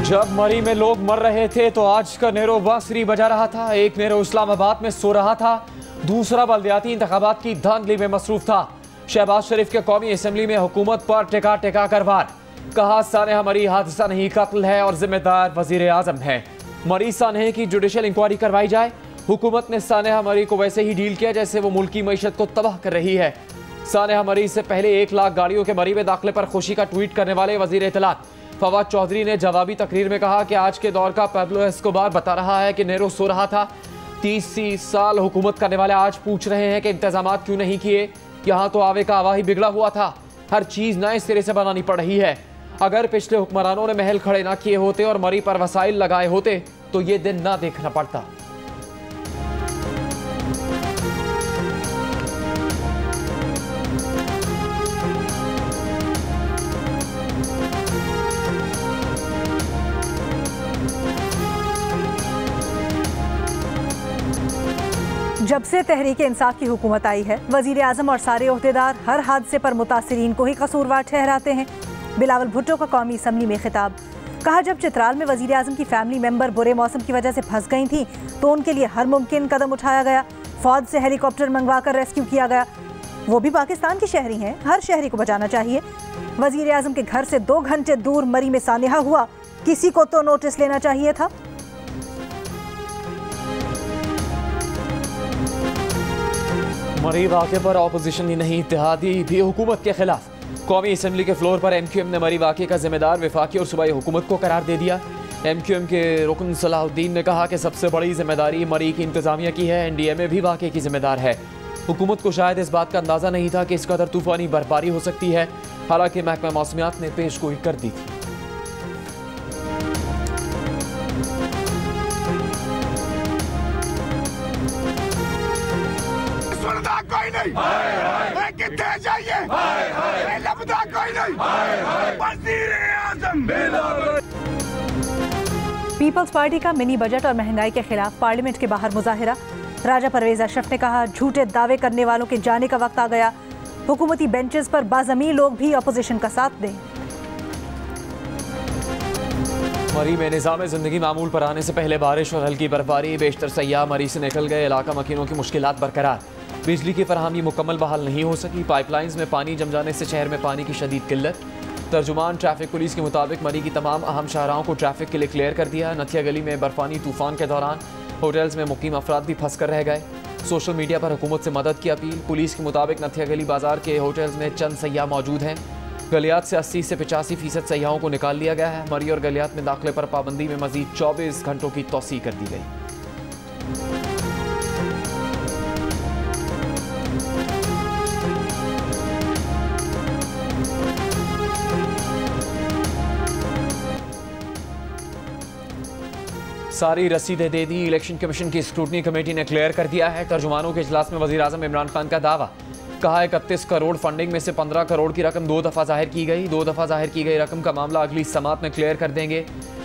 जब मरी में लोग मर रहे थे तो आज का नेरो बांसुरी बजा रहा था। एक नेरो इस्लामाबाद में सो रहा था, दूसरा बल्दियाती इंतखाबात की धांधली में मसरूफ था। शहबाज शरीफ के कौमी असेंबली में हुकूमत पर टिका टिका कर वार। कहा सानेहा मरी हादसा नहीं कत्ल है और जिम्मेदार वजीर आजम है। मरी सानेहा की जुडिशल इंक्वायरी करवाई जाए। हुकूमत ने सानेहा मरी को वैसे ही डील किया जैसे वो मुल्क की मईशत को तबाह कर रही है। सानेहा मरी से पहले 1 लाख गाड़ियों के मरी में दाखिले पर खुशी का ट्वीट करने वाले वजीर इत्तलात फवाद चौधरी ने जवाबी तकरीर में कहा कि आज के दौर का पैब्लो एस्कोबार बता रहा है कि नेरो सो रहा था। 30 साल हुकूमत करने वाले आज पूछ रहे हैं कि इंतजामात क्यों नहीं किए। यहाँ तो आवे का आवा ही बिगड़ा हुआ था, हर चीज नए सिरे से बनानी पड़ रही है। अगर पिछले हुक्मरानों ने महल खड़े ना किए होते और मरी पर वसाइल लगाए होते तो ये दिन ना देखना पड़ता। जब से तहरीक इंसाफ की हुकूमत आई है, वजीर आजम और सारे ओहदेदार हर हादसे पर मुतासिरीन को ही कसूरवार ठहराते हैं। बिलावल भुट्टो का कौमी असम्बली में खिताब। कहा जब चित्राल में वजीर आजम की फैमिली मेंबर बुरे मौसम की वजह से फंस गई थी तो उनके लिए हर मुमकिन कदम उठाया गया। फौज से हेलीकॉप्टर मंगवा कर रेस्क्यू किया गया। वो भी पाकिस्तान की शहरी हैं, हर शहरी को बचाना चाहिए। वजीर आजम के घर से 2 घंटे दूर मरी में सानेहा हुआ, किसी को तो नोटिस लेना चाहिए था। मरी वाक़े पर ऑपोजिशन ही नहीं, इत्तेहादी भी हुकूमत के खिलाफ। कौमी असम्बली के फ्लोर पर MQM ने मरी वाक़े का जिम्मेदार वफाकी और सूबाई हुकूमत को करार दे दिया। MQM के रुकन सलाहुद्दीन ने कहा कि सबसे बड़ी जिम्मेदारी मरी की इंतजामिया की है। NDMA भी वाक़े की जिम्मेदार है। हुकूमत को शायद इस बात का अंदाज़ा नहीं था कि इस कदर तूफ़ानी बर्फबारी हो सकती है। हालांकि महकमा मौसमियात ने पेशगोई कर दी थी। कोई नहीं, मैं कितने चाहिए, लबदा कोई नहीं, वज़ीर आज़म। पीपल्स पार्टी का मिनी बजट और महंगाई के खिलाफ पार्लियामेंट के बाहर मुजाहिरा। राजा परवेज अशरफ ने कहा झूठे दावे करने वालों के जाने का वक्त आ गया। हुकूमती बेंचेस पर बाज़मीर लोग भी अपोजिशन का साथ दें। मरी में निज़ाम ज़िंदगी मामूल पर आने से पहले बारिश और हल्की बर्फबारी। बेशतर सयाह मरी से निकल गए, इलाका मकीनों की मुश्किलात बरकरार। बिजली की फरहमी मुकम्मल बहाल नहीं हो सकी। पाइपलाइंस में पानी जम जाने से शहर में पानी की शदीद किल्लत। तर्जुमान ट्रैफिक पुलिस के मुताबिक मरी की तमाम अहम शाहराहों को ट्रैफिक के लिए क्लियर कर दिया। नथिया गली में बर्फानी तूफान के दौरान होटल्स में मुकीम अफराद भी फंस कर रह गए। सोशल मीडिया पर हुकूमत से मदद की अपील। पुलिस के मुताबिक नथिया गली बाजार के होटल्स में चंद सयाह मौजूद हैं। गलियात से 80 से 85% सयाहों को निकाल लिया गया है। मरी और गलियात में दाखिले पर पाबंदी में मजीद 24 घंटों की तोसी कर दी गई। सारी रसीदें दे दी। इलेक्शन कमीशन की स्क्रूटनी कमेटी ने क्लियर कर दिया है। तर्जुमानों के इजलास में वज़ीर आज़म इमरान खान का दावा। कहा 31 करोड़ फंडिंग में से 15 करोड़ की रकम 2 दफ़ा जाहिर की गई। 2 दफ़ा जाहिर की गई रकम का मामला अगली समात में क्लियर कर देंगे।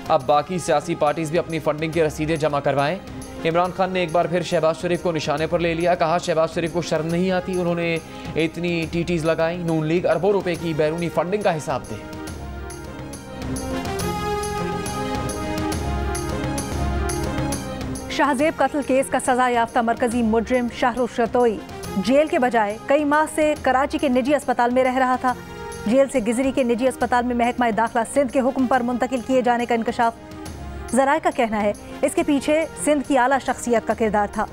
अब बाकी सियासी पार्टीज भी अपनी फंडिंग की रसीदें जमा करवाएं। इमरान खान ने एक बार फिर शहबाज शरीफ को निशाने पर ले लिया। कहा शहबाज शरीफ को शर्म नहीं आती, उन्होंने इतनी TTs लगाई। नून लीग अरबों रुपए की बैरूनी फंडिंग का हिसाब दे। शाहजेब कत्ल केस का सजा याफ्ता मरकजी मुजरिम शाहरुख शतोई जेल के बजाय कई माह से कराची के निजी अस्पताल में रह रहा था। जेल से गिजरी के निजी अस्पताल में महकमा दाखिला सिंध के हुक्म पर मुंतकिल किए जाने का इंकशाफ। ज़राए का कहना है इसके पीछे सिंध की आला शख्सियत का किरदार था।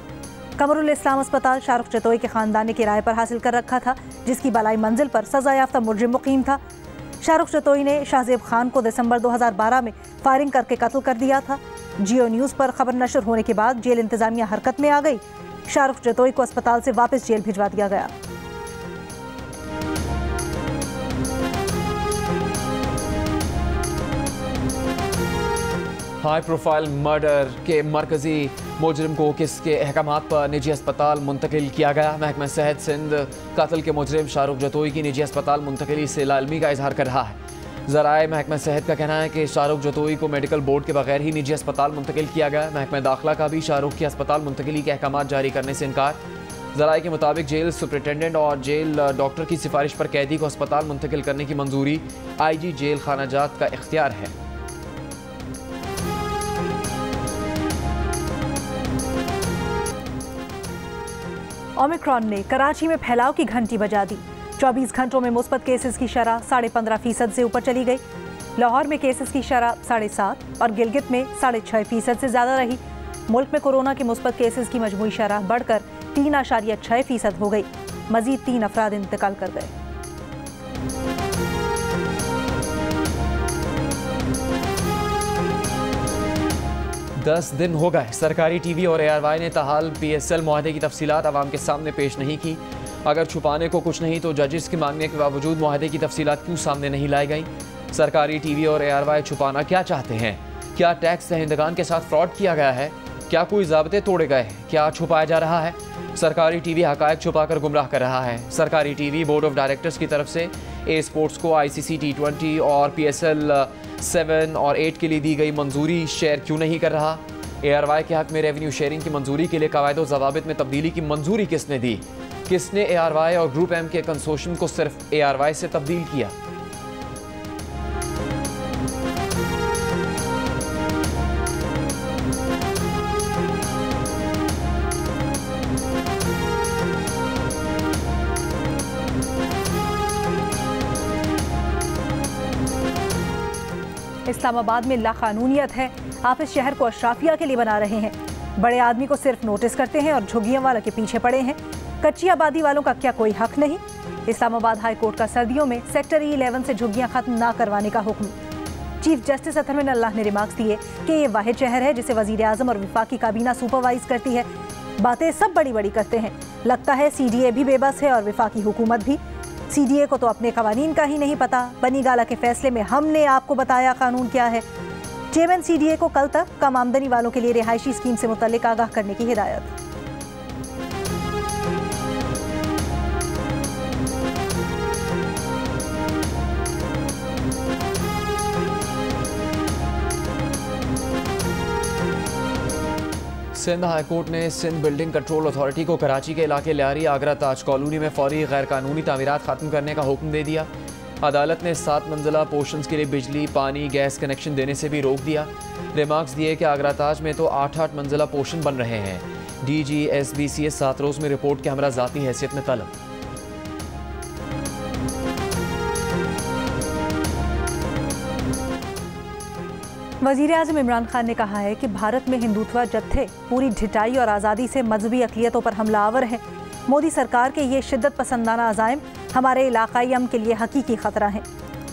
कमरुल इस्लाम अस्पताल शाहरुख शतोई के खानदान ने किराए पर हासिल कर रखा था, जिसकी बलाई मंजिल पर सजा याफ्ता मुजरिम मुकीम था। शाहरुख शतोई ने शाहजेब खान को दिसंबर 2012 में फायरिंग करके कत्ल कर दिया था। जियो न्यूज़ पर खबर नशर होने के बाद जेल इंतजामिया हरकत में आ गई। शाहरुख शतोई को अस्पताल से वापस जेल भिजवा दिया गया। हाई प्रोफाइल मर्डर के मरकजी मुजरिम को किसके अहकामात पर निजी अस्पताल मुंतकिल किया गया। महकमा सेहत सिंध कत्ल के मुजरिम शाहरुख जतोई की निजी अस्पताल मुंतकिली से लाइल्मी का इजहार कर रहा है। ज़राए महकमा सेहत का कहना है कि शाहरुख जतोई को मेडिकल बोर्ड के बगैर ही निजी अस्पताल मुंतकिल किया गया। महकमा दाखिला का भी शाहरुख की अस्पताल मुंतकिली के अहकाम जारी करने से इनकार। ज़राए के मुताबिक जेल सुपरिटेंडेंट और जेल डॉक्टर की सिफारिश पर कैदी को अस्पताल मुंतकिल करने की मंजूरी IG जेल खानाजात का इख्तियार है। ओमिक्रॉन ने कराची में फैलाव की घंटी बजा दी। 24 घंटों में मुस्बत केसेस की शरह 15.5% से ऊपर चली गई। लाहौर में केसेस की शरह 7.5 और गिलगित में 6.5% से ज़्यादा रही। मुल्क में कोरोना के मुस्बत केसेस की मजमूई शरह बढ़कर 3.6% हो गई। मजीद 3 अफराद इंतकाल कर गए। दस दिन हो गए सरकारी टीवी और ARY ने ताहाल PSL मुआहदे की तफसीलात आवाम के सामने पेश नहीं की। अगर छुपाने को कुछ नहीं तो जजिस के मांगने के बावजूद मुआहदे की तफसीलात क्यों सामने नहीं लाई गई? सरकारी टीवी और ARY छुपाना क्या चाहते हैं? क्या टैक्स दहिंदगान के साथ फ्रॉड किया गया है? क्या कोई ज़ाब्ते तोड़े गए हैं? क्या छुपाया जा रहा है? सरकारी टीवी हकायक छुपाकर गुमराह कर रहा है। सरकारी टीवी बोर्ड ऑफ डायरेक्टर्स की तरफ से ए स्पोर्ट्स को ICC T20 और PSL 7 और 8 के लिए दी गई मंजूरी शेयर क्यों नहीं कर रहा? ARY के हक में रेवेन्यू शेयरिंग की मंजूरी के लिए कवायद व ज़वाबित में तब्दीली की मंजूरी किसने दी? किसने ARY और ग्रुप M के कंसोर्शियम को सिर्फ ARY से तब्दील किया? इस्लामाबाद में लाकानूनियत है। आप इस शहर को अशराफिया के लिए बना रहे हैं। बड़े आदमी को सिर्फ नोटिस करते हैं और झुग्गियों वालों के पीछे पड़े हैं। कच्ची आबादी वालों का क्या कोई हक नहीं? इस्लामाबाद हाई कोर्ट का सर्दियों में सेक्टर E11 से झुग्गियां खत्म ना करवाने का हुक्म। चीफ जस्टिस अतहर मिन अल्लाह ने रिमार्क्स दिए कि ये वाहिद शहर है जिसे वजीर आजम और वफाकी काबीना सुपरवाइज करती है। बातें सब बड़ी बड़ी करते हैं। लगता है CDA भी बेबस है और वफाकी हुकूमत भी। CDA को तो अपने कवानीन का ही नहीं पता। बनी गाला के फैसले में हमने आपको बताया कानून क्या है। चेयरमैन CDA को कल तक कम आमदनी वालों के लिए रिहायशी स्कीम से मुतल्लिक आगाह करने की हिदायत। सिंध हाई कोर्ट ने सिंध बिल्डिंग कंट्रोल अथॉरिटी को कराची के इलाके लियारी आगरा ताज कॉलोनी में फौरी गैर कानूनी तामीरात खत्म करने का हुक्म दे दिया। अदालत ने 7 मंजिला पोर्शंस के लिए बिजली, पानी, गैस कनेक्शन देने से भी रोक दिया। रिमार्क्स दिए कि आगरा ताज में तो 8-8 मंजिला पोर्शन बन रहे हैं। DG SBCS 7 रोज़ में रिपोर्ट के हमरा ज़ाती हैसियत में तलब। वज़ीर आज़म इमरान खान ने कहा है कि भारत में हिंदुत्व जत्थे पूरी ढिटाई और आज़ादी से मजहबी अक़लियतों पर हमलावर हैं। मोदी सरकार के ये शिद्दत पसंदाना अज़ाइम हमारे इलाक़ाई अमन के लिए हकीकी ख़तरा हैं।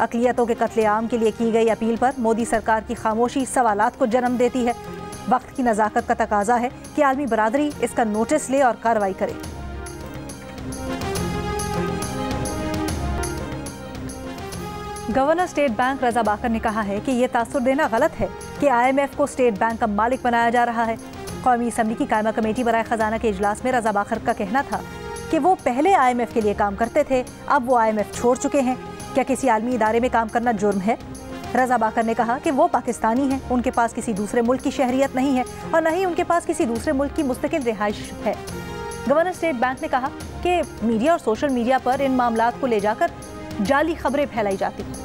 अक़लियतों के कत्लेआम के लिए की गई अपील पर मोदी सरकार की खामोशी सवालात को जन्म देती है। वक्त की नज़ाकत का तकाजा है कि आलमी बरादरी इसका नोटिस ले और कार्रवाई करे। गवर्नर स्टेट बैंक रजा बाकर ने कहा है कि ये तासुर देना गलत है कि IMF को स्टेट बैंक का मालिक बनाया जा रहा है। कौमी असम्बली की कायमा कमेटी बराए खजाना के इजलास में रजा बाकर का कहना था कि वो पहले IMF के लिए काम करते थे, अब वो IMF छोड़ चुके हैं। क्या किसी आलमी इदारे में काम करना जुर्म है? रजा बाकर ने कहा कि वो पाकिस्तानी हैं, उनके पास किसी दूसरे मुल्क की शहरियत नहीं है और न ही उनके पास किसी दूसरे मुल्क की मुस्तकिल रिहाइश है। गवर्नर स्टेट बैंक ने कहा कि मीडिया और सोशल मीडिया पर इन मामलात को ले जाकर जाली खबरें फैलाई जाती हैं।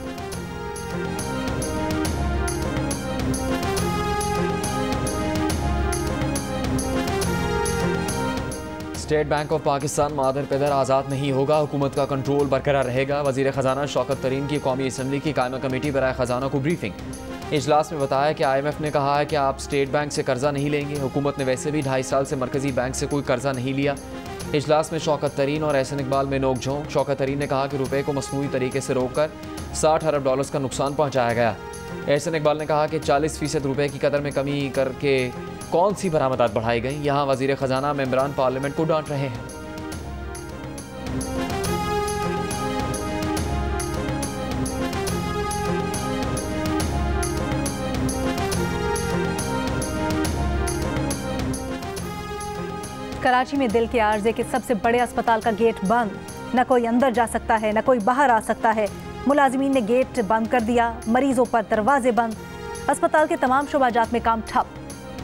स्टेट बैंक ऑफ पाकिस्तान मादर पैदर आज़ाद नहीं होगा, हुकूमत का कंट्रोल बरकरार रहेगा। वज़ीर ख़जाना शौकत तरीन की कौमी असम्बली की कायमा कमेटी बराए ख़जाना को ब्रीफिंग। इजलास में बताया कि IMF ने कहा है कि आप स्टेट बैंक से कर्जा नहीं लेंगे। हुकूमत ने वैसे भी 2.5 साल से मरकज़ी बैंक से कोई कर्जा नहीं लिया। इजलास में शौकत तरीन और एहसन इकबाल में नोक झोंक। शौकत तरीन ने कहा कि रुपये को मसनूई तरीके से रोक कर $60 अरब का नुकसान पहुँचाया गया। एहसन इकबाल ने कहा कि 40% रुपये की कदर में कमी करके कौन सी बरामदात बढ़ाई गई। यहाँ वज़ीर ख़जाना मेंबरान पार्लियामेंट को डांट रहे हैं। कराची में दिल के आर्जे के सबसे बड़े अस्पताल का गेट बंद। न कोई अंदर जा सकता है, न कोई बाहर आ सकता है। मुलाजिमीन ने गेट बंद कर दिया, मरीजों पर दरवाजे बंद। अस्पताल के तमाम शोबाजात में काम ठप।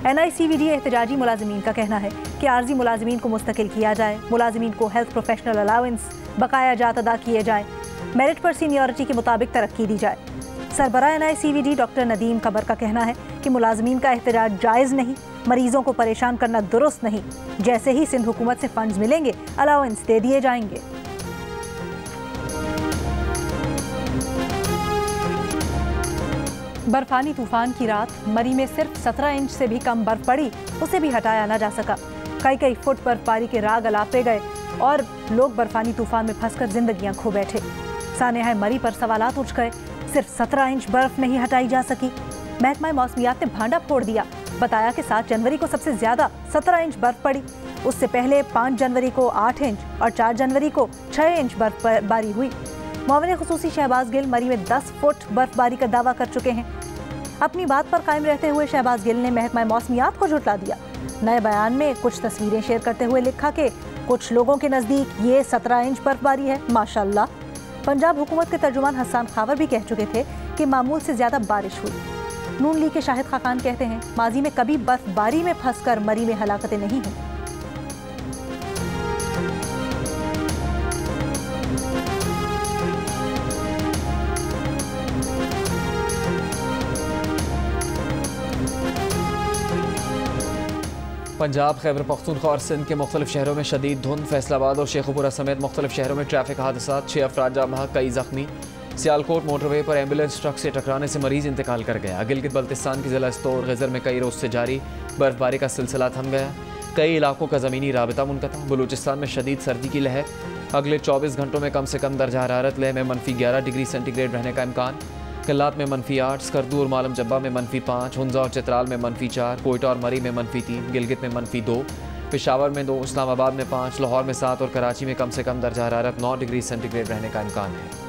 NICVD एहतजाजी मुलाजिमीन का कहना है कि आर्जी मुलाजिमीन को मुस्तकिल किया जाए। मुलाजिमीन को हेल्थ प्रोफेशनल अलाउंस बकाया जात अदा किए जाए। मेरिट पर सीनियरिटी के मुताबिक तरक्की दी जाए। सरबराह NICVD डॉक्टर नदीम कबर का कहना है कि मुलाजिमीन का एहतजाज जायज़ नहीं। मरीजों को परेशान करना दुरुस्त नहीं। जैसे ही सिंध हुकूमत से फंड्स मिलेंगे, अलाउंस दे दिए जाएंगे। बर्फानी तूफान की रात मरी में सिर्फ 17 इंच से भी कम बर्फ पड़ी, उसे भी हटाया न जा सका। कई फुट बर्फबारी के राग अलापे गए और लोग बर्फानी तूफान में फंसकर जिंदगियां खो बैठे। सानेहा मरी पर सवालात उठ गए। सिर्फ 17 इंच बर्फ नहीं हटाई जा सकी। महकमा मौसमियात ने भांडा फोड़ दिया, बताया कि 7 जनवरी को सबसे ज्यादा 17 इंच बर्फ पड़ी। उससे पहले 5 जनवरी को 8 इंच और 4 जनवरी को 6 इंच बर्फबारी हुई। मुआविन खुसूसी शहबाज गिल मरी में 10 फुट बर्फबारी का दावा कर चुके हैं। अपनी बात पर कायम रहते हुए शहबाज गिल ने महकमा मौसमियात को झुटला दिया। नए बयान में कुछ तस्वीरें शेयर करते हुए लिखा कि कुछ लोगों के नज़दीक ये 17 इंच बर्फबारी है, माशाल्लाह। पंजाब हुकूमत के तर्जुमान हसन खावर भी कह चुके थे कि मामूल से ज़्यादा बारिश हुई। नून लीग के शाहिद खाकान कहते हैं, माजी में कभी बर्फबारी में फंसकर मरी में हलाकतें नहीं हुई। पंजाब, खैबर पख्तूनख्वा और सिंध के मुख्तलिफ शहरों में शदीद धुंध। फैसलाबाद और शेखुपुरा समेत मुख्तलिफ शहरों में ट्रैफिक हादसा, 6 अफराद जाँ बहक, कई जख्मी। सियालकोट मोटरवे पर एम्बुलेंस ट्रक से टकराने से मरीज इंतकाल कर गया। गिलगित बल्तिस्तान की जिला स्तोर गजर में कई रोज से जारी बर्फबारी का सिलसिला थम गया। कई इलाकों का ज़मीनी राबिता मुनक़ता। बलूचिस्तान में शदीद सर्दी की लहर। अगले 24 घंटों में कम से कम दर्जा हरारत लेह में -11 डिग्री सेंटीग्रेड रहने का इम्कान। कल्लात में -8, स्कर्दू और मालम जब्बा में -5, हुंजा और चित्राल में -4, कोयटा और मरी में -3, गिलगित में -2, पेशावर में 2, इस्लामाबाद में 5, लाहौर में 7 और कराची में कम से कम दर्जा हरारत 9 डिग्री सेंटीग्रेड रहने का इम्कान है।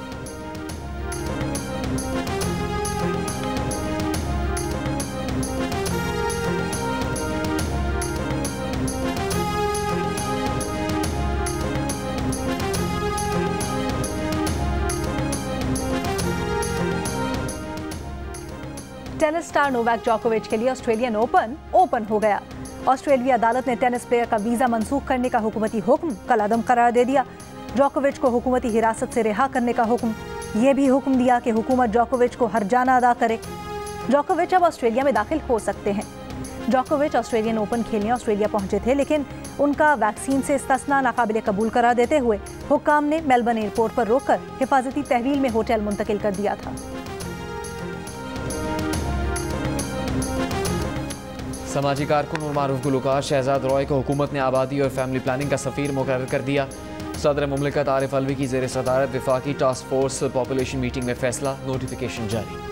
टेनिस स्टार नोवाक जोकोविच के लिए ऑस्ट्रेलियन ओपन हो गया। ऑस्ट्रेलिया अदालत ने टेनिस प्लेयर का वीजा मंसूख करने का हुकूमती हुक्म कलअदम करार दे दिया। जोकोविच को हुकूमती हिरासत से रिहा करने का हुक्म। यह भी हुक्म दिया कि हुकूमत जोकोविच को हर्जाना अदा करे। जोकोविच अब ऑस्ट्रेलिया में दाखिल हो सकते हैं। जोकोविच ऑस्ट्रेलियन ओपन खेलने ऑस्ट्रेलिया पहुंचे थे, लेकिन उनका वैक्सीन से इस्तिस्ना नाकाबिले कबूल करार देते हुए हुक्काम ने मेलबर्न एयरपोर्ट पर रोककर हिफाजती तहवील में होटल मुंतकिल कर दिया था। समाजी कारकुन और मारूफ गुलकार शहजाद रॉय को हुकूमत ने आबादी और फैमिली प्लानिंग का सफ़ीर मुकर्रर कर दिया। सदर मुमलिकत आरिफ अलवी की ज़ेर सदारत वफाकी टास्क फोर्स पॉपुलेशन मीटिंग में फैसला, नोटिफिकेशन जारी।